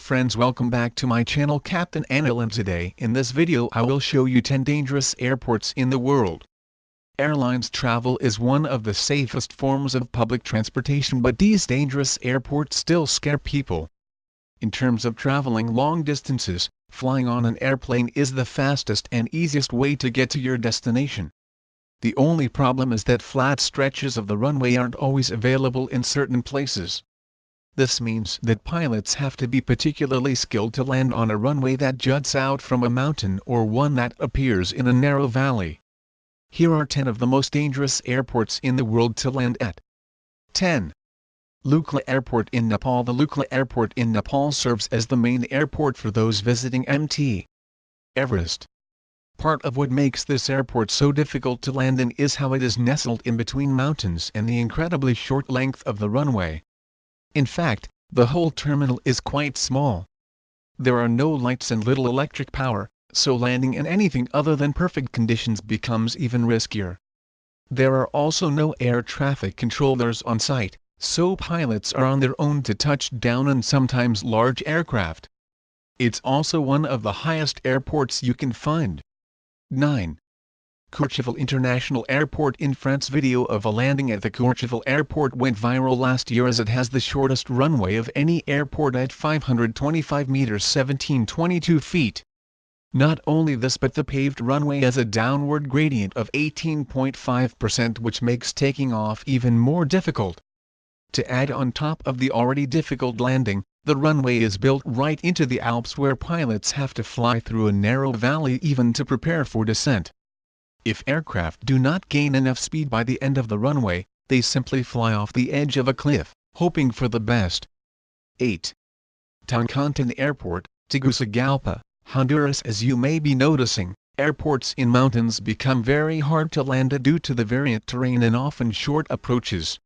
friends, welcome back to my channel Captain Anil, and today in this video I will show you 10 dangerous airports in the world. Airlines travel is one of the safest forms of public transportation, but these dangerous airports still scare people. In terms of traveling long distances, flying on an airplane is the fastest and easiest way to get to your destination. The only problem is that flat stretches of the runway aren't always available in certain places. This means that pilots have to be particularly skilled to land on a runway that juts out from a mountain or one that appears in a narrow valley. Here are 10 of the most dangerous airports in the world to land at. 10. Lukla Airport in Nepal. The Lukla Airport in Nepal serves as the main airport for those visiting Mt. Everest. Part of what makes this airport so difficult to land in is how it is nestled in between mountains and the incredibly short length of the runway. In fact, the whole terminal is quite small. There are no lights and little electric power, so landing in anything other than perfect conditions becomes even riskier. There are also no air traffic controllers on site, so pilots are on their own to touch down on sometimes large aircraft. It's also one of the highest airports you can find. 9. Courchevel International Airport in France. Video of a landing at the Courchevel Airport went viral last year as it has the shortest runway of any airport at 525 meters (1722 feet). Not only this, but the paved runway has a downward gradient of 18.5%, which makes taking off even more difficult. To add on top of the already difficult landing, the runway is built right into the Alps, where pilots have to fly through a narrow valley even to prepare for descent. If aircraft do not gain enough speed by the end of the runway, they simply fly off the edge of a cliff, hoping for the best. 8. Toncontín Airport, Tegucigalpa, Honduras. As you may be noticing, airports in mountains become very hard to land at due to the variant terrain and often short approaches.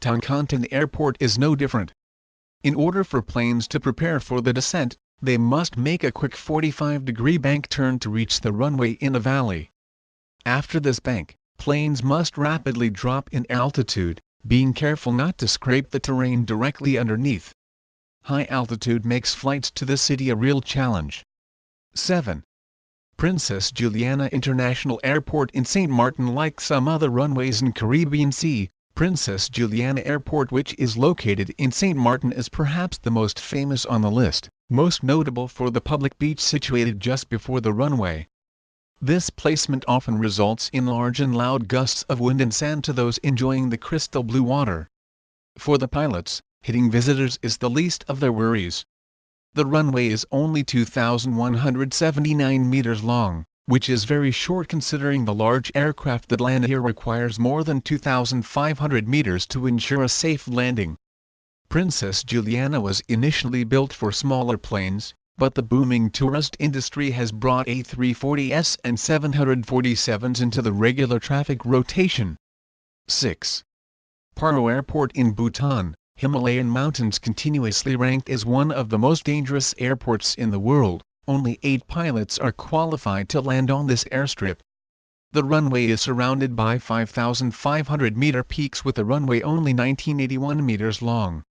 Toncontín Airport is no different. In order for planes to prepare for the descent, they must make a quick 45-degree bank turn to reach the runway in a valley. After this bank, planes must rapidly drop in altitude, being careful not to scrape the terrain directly underneath. High altitude makes flights to the city a real challenge. 7. Princess Juliana International Airport in St. Martin. Like some other runways in Caribbean Sea, Princess Juliana Airport, which is located in St. Martin, is perhaps the most famous on the list, most notable for the public beach situated just before the runway. This placement often results in large and loud gusts of wind and sand to those enjoying the crystal blue water. For the pilots, hitting visitors is the least of their worries. The runway is only 2,179 meters long, which is very short considering the large aircraft that land here requires more than 2,500 meters to ensure a safe landing. Princess Juliana was initially built for smaller planes, but the booming tourist industry has brought A340s and 747s into the regular traffic rotation. 6. Paro Airport in Bhutan. Himalayan mountains continuously ranked as one of the most dangerous airports in the world. Only 8 pilots are qualified to land on this airstrip. The runway is surrounded by 5,500-meter peaks, with the runway only 1981 meters long.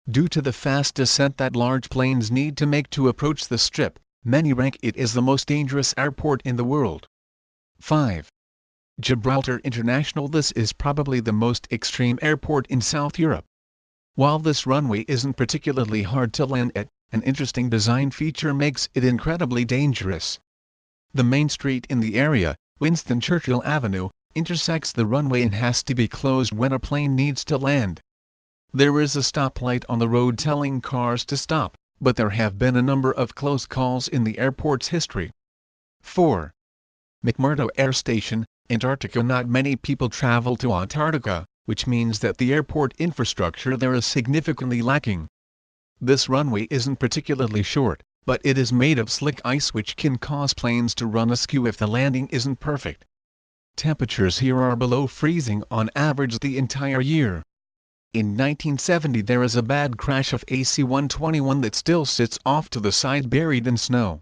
Due to the fast descent that large planes need to make to approach the strip, many rank it as the most dangerous airport in the world. 5. Gibraltar International. This is probably the most extreme airport in South Europe. While this runway isn't particularly hard to land at, an interesting design feature makes it incredibly dangerous. The main street in the area, Winston Churchill Avenue, intersects the runway and has to be closed when a plane needs to land. There is a stoplight on the road telling cars to stop, but there have been a number of close calls in the airport's history. 4. McMurdo Air Station, Antarctica. Not many people travel to Antarctica, which means that the airport infrastructure there is significantly lacking. This runway isn't particularly short, but it is made of slick ice, which can cause planes to run askew if the landing isn't perfect. Temperatures here are below freezing on average the entire year. In 1970 there is a bad crash of AC-121 that still sits off to the side buried in snow.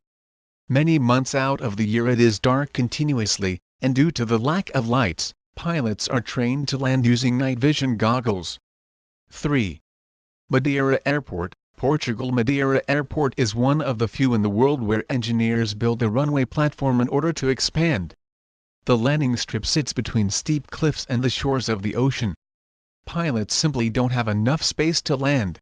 Many months out of the year it is dark continuously, and due to the lack of lights, pilots are trained to land using night vision goggles. 3. Madeira Airport. Portugal Madeira Airport is one of the few in the world where engineers build a runway platform in order to expand. The landing strip sits between steep cliffs and the shores of the ocean. Pilots simply don't have enough space to land.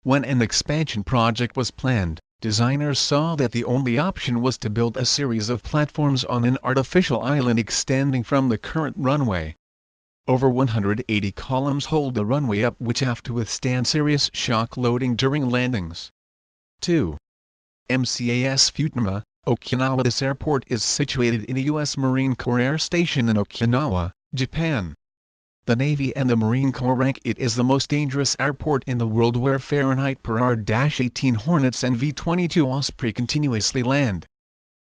When an expansion project was planned, designers saw that the only option was to build a series of platforms on an artificial island extending from the current runway. Over 180 columns hold the runway up, which have to withstand serious shock loading during landings. 2. MCAS Futenma, Okinawa. This airport is situated in a U.S. Marine Corps Air Station in Okinawa, Japan. The Navy and the Marine Corps rank it as the most dangerous airport in the world, where Fahrenheit per R-18 Hornets and V-22 Osprey continuously land.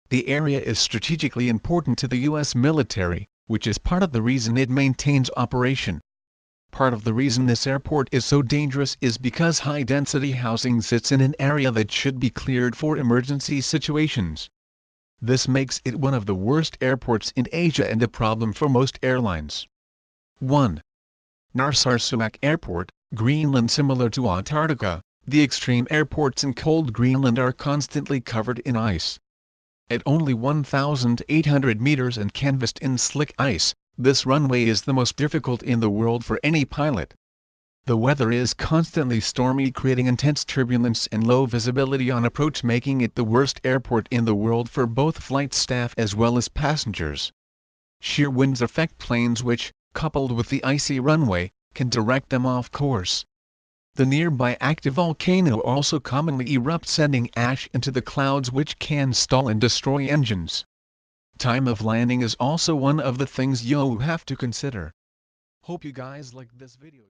The area is strategically important to the U.S. military, which is part of the reason it maintains operation. Part of the reason this airport is so dangerous is because high-density housing sits in an area that should be cleared for emergency situations. This makes it one of the worst airports in Asia and a problem for most airlines. 1. Narsarsuaq Airport, Greenland. Similar to Antarctica, the extreme airports in cold Greenland are constantly covered in ice. At only 1,800 meters and canvassed in slick ice, this runway is the most difficult in the world for any pilot. The weather is constantly stormy, creating intense turbulence and low visibility on approach, making it the worst airport in the world for both flight staff as well as passengers. Sheer winds affect planes, which, coupled with the icy runway, can direct them off course. The nearby active volcano also commonly erupts, sending ash into the clouds, which can stall and destroy engines. Time of landing is also one of the things you have to consider. Hope you guys liked this video.